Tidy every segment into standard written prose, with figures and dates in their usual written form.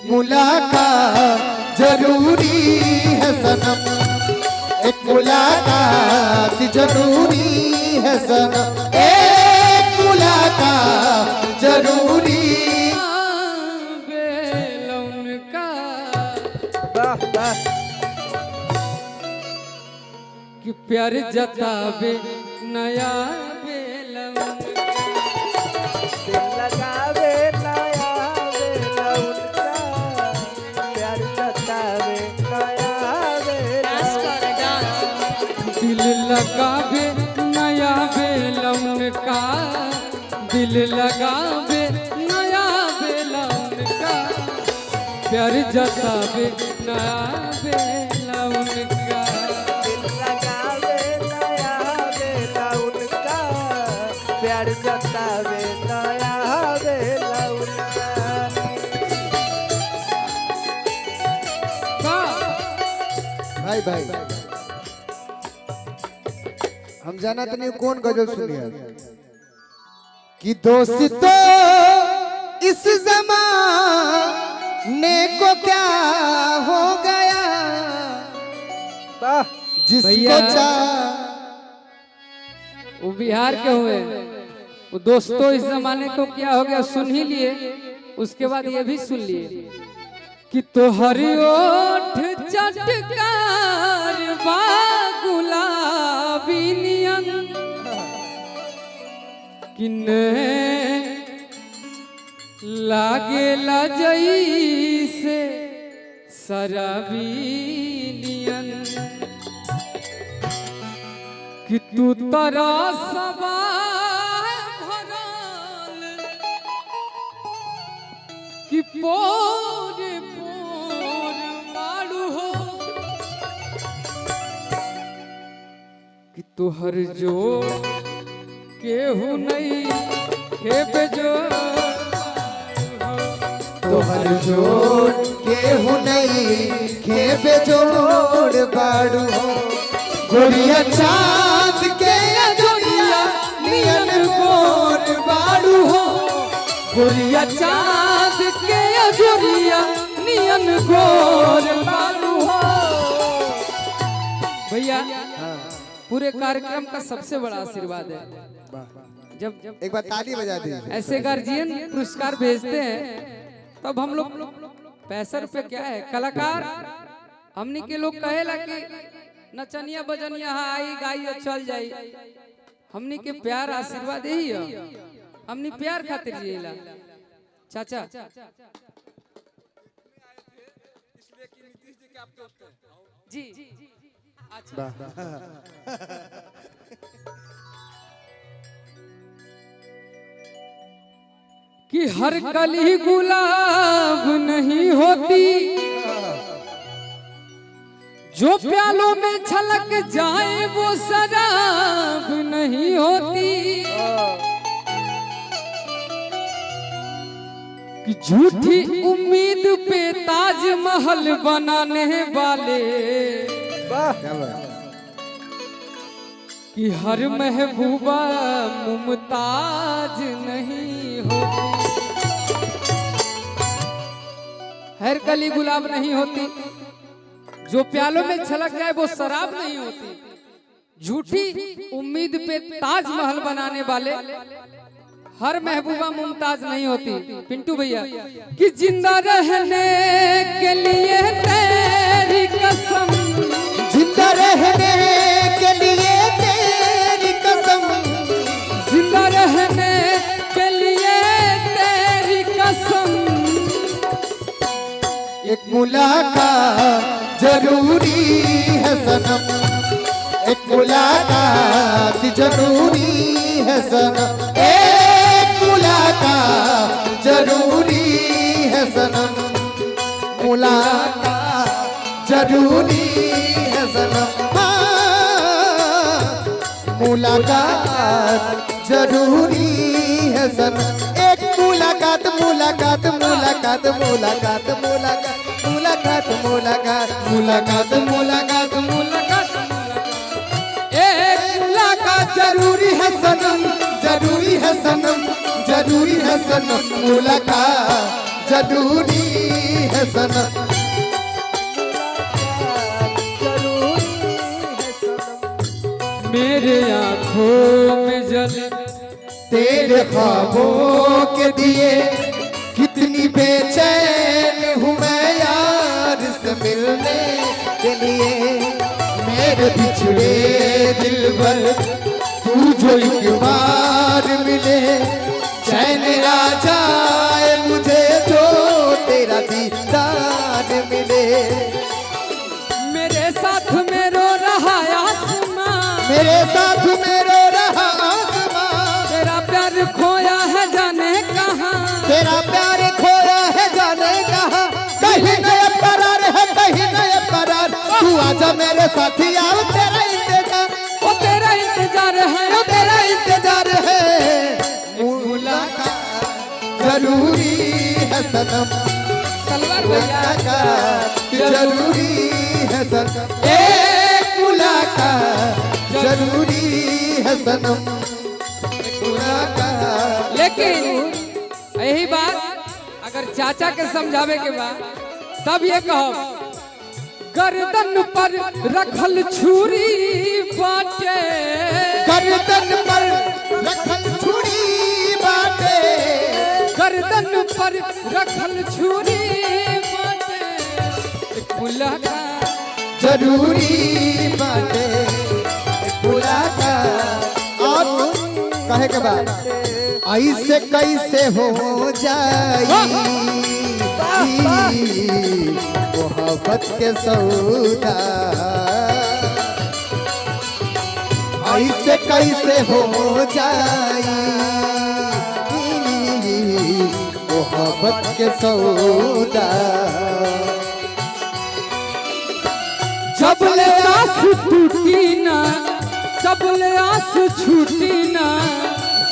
मुलाकात जरूरी है सनम, एक मुलाकात जरूरी है सनम, एक मुलाकात जरूरी। कि प्यार जतावे नया बेलौन, दिल लगावे नया बेलौन का, प्यार जतावे नया बेलौन। दिल लगावे नया बेलौन का, दिल लगावे नया बेलौन का, प्यार जतावे नया बेलौन का। दिल लगावे नया बेलौन का, प्यार जतावे नया बेलौन का। भाई भाई हम जाना तो नहीं कौन गजल सुनिए कि दोस्तों इस ज़माने को क्या हो गया, जिसको भैया, चाह वो बिहार के हुए, वो दोस्तों इस जमाने को क्या हो गया सुन ही लिए, उसके बाद ये भी सुन लिए कि तोहरी ओठ चटकार बा गुलाबी नियन, किन्ने लागेला जैसे शराबी नियन, कि तू तरा भरल, कि पोर पोर बाड़ू हो, कि तुहर जो केहू नहीं खेप जो, तोहर जोड़ केहू नहीं खेबे जोड़ बाड़ू हो, गोरिया चांद के अजोरिया नियन गोर बाड़ू हो, गोरिया चाँद के अजोरिया नियन गोर बालू हो। भैया पूरे कार्यक्रम का सबसे बड़ा आशीर्वाद है जब एक बार ताली बजा दीजिए। ऐसे गार्जियन पुरस्कार भेजते हैं तब हम लोग पैसा रुपए क्या है, कलाकार हमनी के लोग कहेला कि नचनिया बजनिया आई गाई चल जाई, हमनी के प्यार आशीर्वाद यही है, हमनी प्यार खातिर जिएला। चाचा जी अच्छा कि हर कली गुलाब नहीं होती, जो प्यालों में छलक जाए वो शराब नहीं होती, कि झूठी उम्मीद पे ताजमहल बनाने वाले, कि हर महबूबा मुमताज नहीं होती, हर कली गुलाब नहीं होती, जो प्यालों में छलक जाए वो शराब नहीं होती, झूठी उम्मीद पे ताजमहल बनाने वाले हर महबूबा मुमताज नहीं होती। पिंटू भैया कि जिंदा रहने के लिए तेरी कसम, जिंदा रहने के लिए तेरी कसम, जिंदा रहने के लिए तेरी कसम, एक मुलाकात जरूरी है सनम, एक मुलाकात जरूरी है सनम, एक मुलाकात जरूरी है सनम, मुलाकात जरूरी है सनम, हाँ, मुलाकात जरूरी है सनम, एक मुलाकात मुलाकात मुलाकात मुलाकात मुलाकात मुलाकात मुलाकात मुलाकात मुलाकात मुलाकात, एक मुलाकात जरूरी है सनम, जरूरी है सनम, जरूरी है सनम, मुलाकात जरूरी है सनम। जरूरी है सनम। मेरे आँखों में जल तेरे ख्वाबों के दिए कितनी बेचैन हूँ मैं यार से मिलने के लिए। मेरे बिछड़े दिल पर तू जो एक बार मिले, चैन आ जाए मुझे जो तेरा दीदार मिले। मेरे साथ में रो रहा आसमां, मेरे साथ में रो रहा आसमां, तेरा प्यार खोया है जाने कहाँ। तेरा प्यार खोया है जाने कहाँ। कहीं नया करार है कहीं नया करार, तू आजा मेरे साथी आओ तेरा इंतजार। वो तेरा इंतजार है, वो तेरा इंतजार है। मुलाकात जरूरी है सनम, तलवार भैया मुलाकात जरूरी है सनम। एक मुलाकात जरूरी है सनम, मुलाकात। लेकिन यही बात अगर चाचा के समझावे के बाद तब ये कहो, गर्दन पर रखल छुरी बाटे, गर्दन पर रखल छुरी बाटे, गर्दन पर रखल छुरी बाटे। एक मुलाकात जरूरी बाटे, मुलाकात। और कहे के बाद ऐसे कैसे हो जाई मोहब्बत के सौदा, ऐसे कैसे हो जाई मोहब्बत के सौदा। जब ले आस टूटी ना, जब ले आस छूटी ना,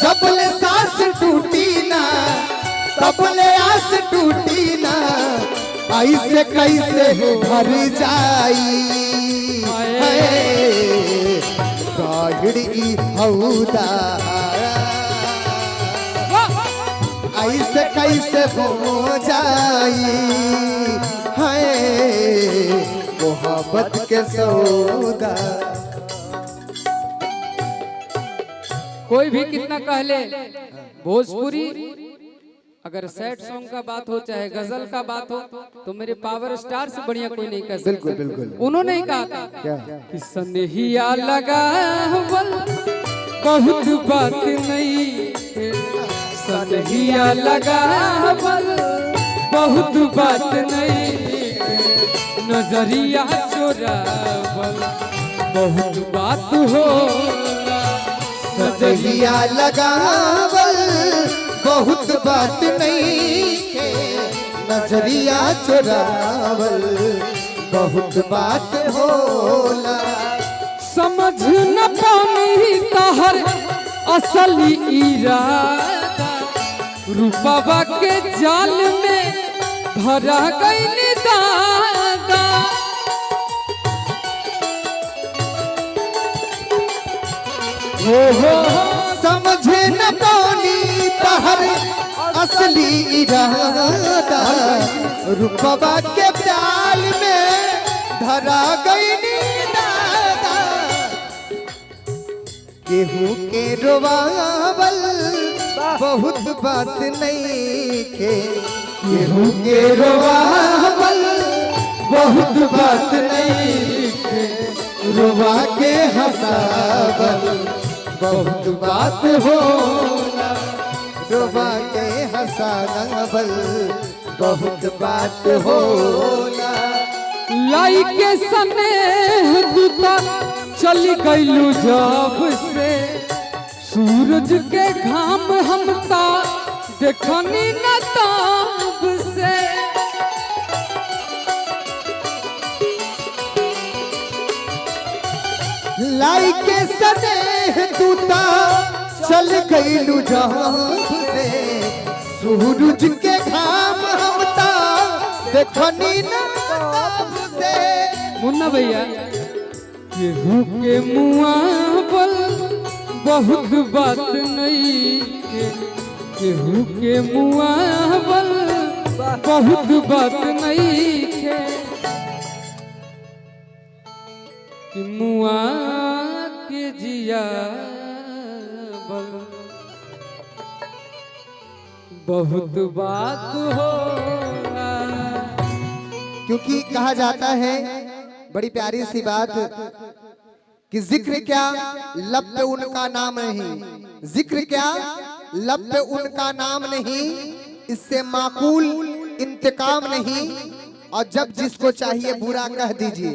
जब ले सांस टूटी ना, तब ले आस टूटी ना। ऐसे कैसे भर जाई गाड़ी हौदा, ऐसे कैसे हो जाई है मोहब्बत के सौदा। कोई भी कितना कह ले, भोजपुरी अगर सैड सॉन्ग का बात हो चाहे गजल का बात हो तो मेरे पावर स्टार से बढ़िया कोई नहीं कह सकता। बिल्कुल बिल्कुल। उन्होंने ही कहा था क्या कि सनहिया लगावल बहुत बात नहीं, सनहिया लगावल बहुत बात नहीं, नजरिया चोरावल बहुत बात होला। सजहिया लगावल बहुत बात नहीं के, नजरिया चुरावल बहुत बात होला। समझ न पानी तहर असली इरादा, रूपवा के जाल में धरा गई दादा। हो समझे न पानी तहर असली इरादा, रूपवा के प्याल में धरा गई दादा। केहू के रोवावल बहुत बात नहीं के, केहू के रोवावल बहुत बात नहीं के, रोवा के हंसावल बहुत बात होला। रोवा के हंसावल बहुत बात होला। लाई के स्नेह दूता चली गईलू जब से, सूरज के घाम हमता देखनी न तब से। लाई के स्नेह दूता चल गईलू जब से, सूरज के घाम हमता देखनी न तब से। मुन्ना भैया केहू के मुआ बोल बहुत बात नहीं के, केहू के मुआ बोल बहुत बात नहीं खे कि मुआ के जिया बल बहुत बात होला। क्योंकि कहा जाता है बड़ी प्यारी सी बात कि जिक्र क्या लब पे उनका नाम नहीं, जिक्र क्या लब पे उनका नाम नहीं, इससे माकूल इंतकाम नहीं, और जब जिसको चाहिए बुरा कह दीजिए,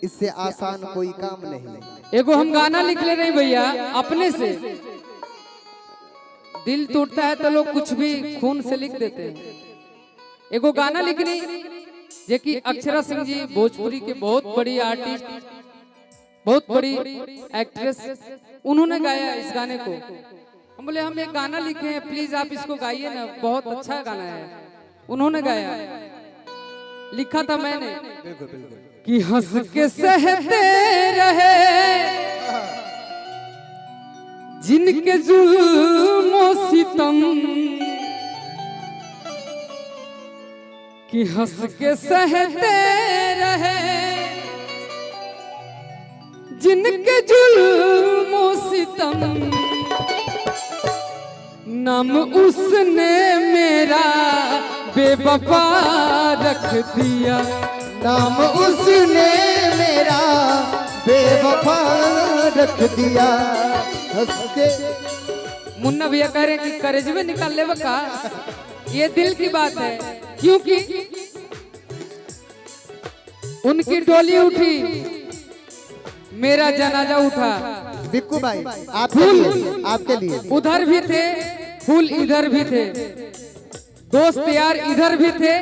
इससे आसान कोई काम नहीं। एगो हम गाना लिख ले रहे भैया अपने से, दिल टूटता है तो लोग कुछ भी खून से लिख देते हैं। एगो गाना लिखनी जे कि अक्षरा सिंह जी भोजपुरी के बहुत बड़ी आर्टिस्ट, बहुत बड़ी एक्ट्रेस, उन्होंने गाया इस गाने को। हम बोले हम एक गाना लिखे हैं, प्लीज आप इसको गाइए ना, बहुत अच्छा गाना है। उन्होंने गाया, लिखा था मैंने कि हंस के सहते रहे जिनके जुल्मों सितम, कि हंस के सहते रहे जिनके जुल्मों सितम, नाम उसने मेरा बेवफा रख दिया, नाम उसने मेरा बेवफा रख दिया। हंस के मुन्ना भैया कह रहे हैं कि करेज में निकाल ले का, ये दिल की बात है, क्योंकि उनकी डोली उठी, मेरा जनाजा उठा। बिक्कू भाई आपके लिए, आपके लिए उधर भी थे फूल, इधर भी थे दोस्त यार, इधर भी थे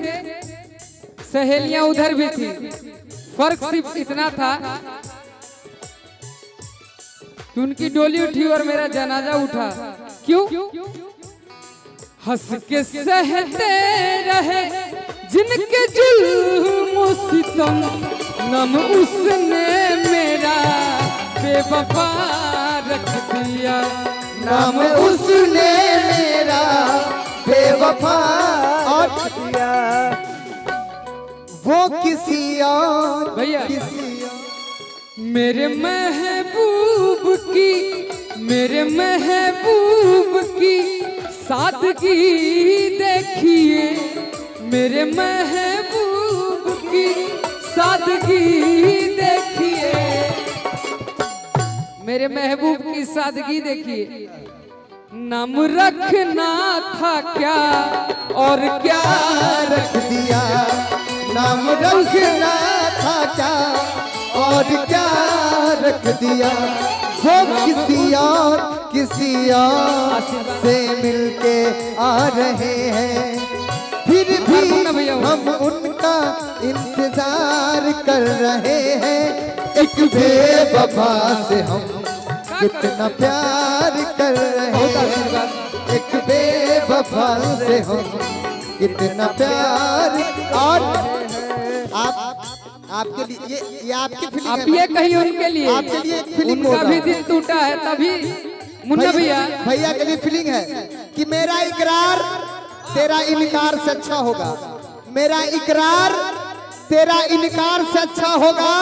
सहेलियां, उधर भी थी। फर्क सिर्फ इतना था कि उनकी डोली उठी और मेरा जनाजा उठा। क्यों? हंस के सहते रहे जिनके जुल्म सितम, नम उसने मेरा बेवफा रख दिया, नाम उसने मेरा बेवफा रख दिया। वो किसी और भैया किसी और मेरे महबूब की, मेरे महबूब की सादगी देखिए, मेरे महबूब की सादगी देखिए, मेरे महबूब की सादगी देखिए। नाम रखना था क्या और क्या रख दिया, नाम रखना था क्या और क्या रख दिया। वो किसी और से मिलके आ रहे हैं, फिर भी हम उनका इंतजार कर रहे हैं। एक बेवफा से हम कितना प्यार कर रहे हैं, एक बेवफा से हम कितना प्यार। और आपके लिए ये आपकी फीलिंग आप है, ये कहीं उनके लिए, आपके लिए एक फीलिंग उनका होगा। भी दिल टूटा है, तभी मुन्ना भैया भैया के लिए फीलिंग है कि मेरा इकरार तेरा इनकार से अच्छा होगा, मेरा इकरार तेरा इनकार से अच्छा होगा,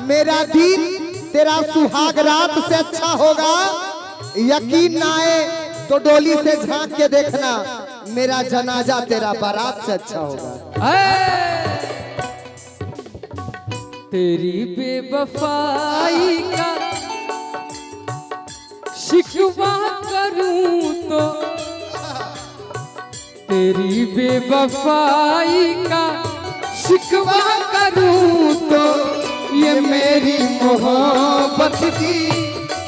मेरा दिन तेरा सुहाग रात से अच्छा होगा। यकीन ना आए तो डोली से झांक के देखना, मेरा जनाजा तेरा बारात से अच्छा होगा। तेरी बेवफाई का शिकवा करूं तो, तेरी बेवफाई का शिकवा करूं तो, ये मेरी मोहब्बत की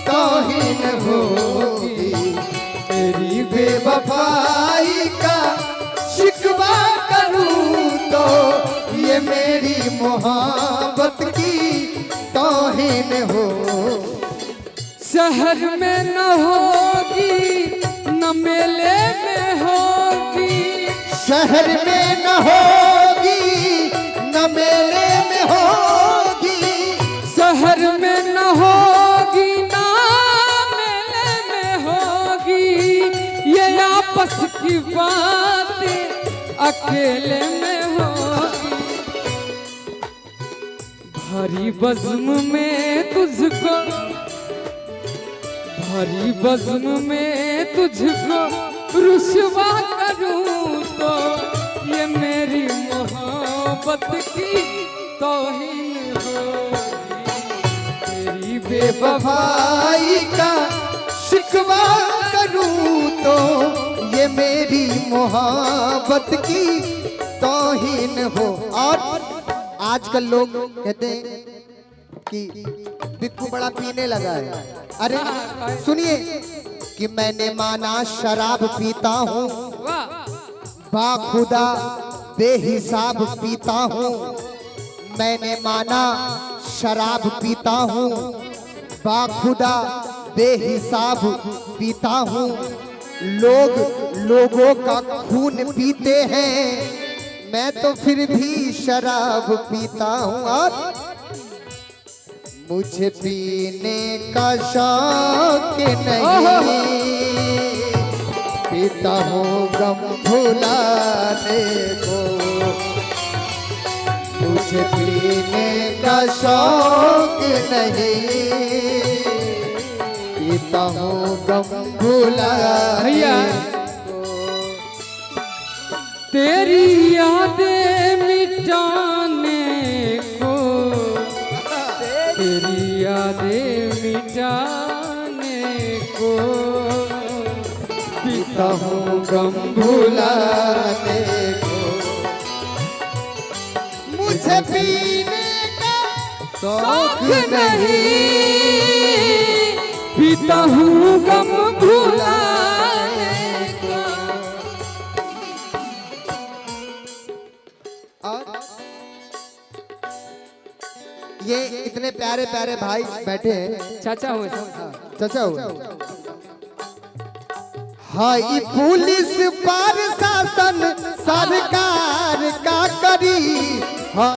तौहीन होगी। तेरी बेवफाई का शिकवा करूं तो, ये मेरी मोहब्बत की तौहीन हो। शहर में न होगी न मेले में होगी, शहर में न होगी न मेले में होगी, शहर में न होगी न मेले में होगी। ये आपस की बातें अकेले में होती, भारी बज़्म में तुझको, भारी बज़्म में तुझको रुसवा करूं तो ये मेरी मोहब्बत की तौहीन होगी। तेरी बेवफाई का शिकवा करूं तो ये मेरी मोहब्बत की तौहीन हो। और आजकल लोग कहते हैं कि बिक्कू बड़ा पीने लगा है। अरे सुनिए कि मैंने माना शराब पीता हूँ, वाह, बाखुदा बेहिसाब पीता हूँ। मैंने माना शराब पीता हूँ, बाखुदा बेहिसाब पीता हूँ। लोगों का खून पीते हैं, मैं तो फिर भी शराब पीता हूँ। और मुझे पीने का शौक नहीं, पीता हूँ गम भुलाने को। मुझे पीने का शौक नहीं, पीता हूँ गम भुलाने भैया, को। तेरी यादें मिटाने को, तेरी यादें मिटाने को पीता हूँ गम भुलाने को। मुझे पीने का शौक नहीं, पीता हूँ गम भुलाने को। और ये इतने प्यारे प्यारे भाई बैठे हैं, चाचा हुए सब। चाचा हुआ। हाई पुलिस प्रशासन सरकार का करी